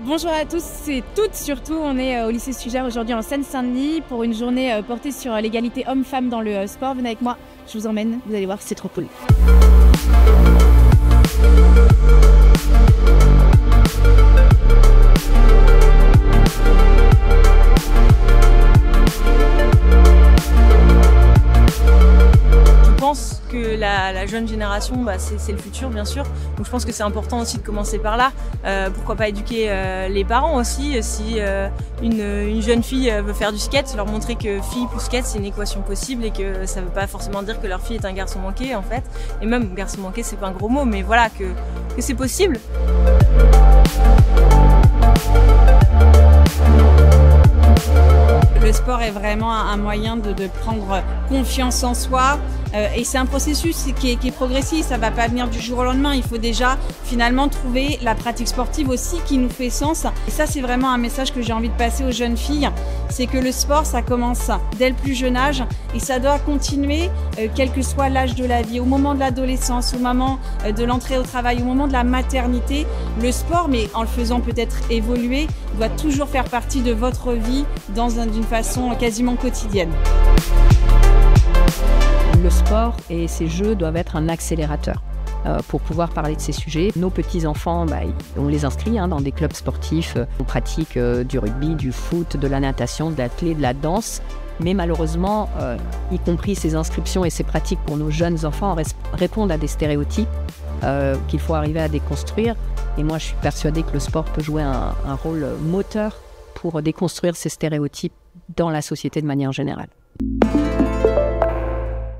Bonjour à tous et toutes surtout, on est au lycée Stugère aujourd'hui en Seine-Saint-Denis pour une journée portée sur l'égalité homme-femme dans le sport. Venez avec moi, je vous emmène, vous allez voir, c'est trop cool. Je pense que la jeune génération, c'est le futur bien sûr, donc je pense que c'est important aussi de commencer par là. Pourquoi pas éduquer les parents aussi, si une jeune fille veut faire du skate, leur montrer que fille plus skate c'est une équation possible et que ça veut pas forcément dire que leur fille est un garçon manqué en fait, et même garçon manqué c'est pas un gros mot, mais voilà que c'est possible. Le sport est vraiment un moyen de prendre confiance en soi et c'est un processus qui est progressif, ça ne va pas venir du jour au lendemain. Il faut déjà finalement trouver la pratique sportive aussi qui nous fait sens. Et ça c'est vraiment un message que j'ai envie de passer aux jeunes filles, c'est que le sport ça commence dès le plus jeune âge et ça doit continuer quel que soit l'âge de la vie, au moment de l'adolescence, au moment de l'entrée au travail, au moment de la maternité. Le sport, mais en le faisant peut-être évoluer, doit toujours faire partie de votre vie d'une façon quasiment quotidienne. Le sport et ces jeux doivent être un accélérateur pour pouvoir parler de ces sujets. Nos petits-enfants, on les inscrit dans des clubs sportifs. On pratique du rugby, du foot, de la natation, de l'athlé, de la danse. Mais malheureusement, y compris ces inscriptions et ces pratiques pour nos jeunes enfants répondent à des stéréotypes qu'il faut arriver à déconstruire. Et moi, je suis persuadée que le sport peut jouer un rôle moteur pour déconstruire ces stéréotypes dans la société de manière générale.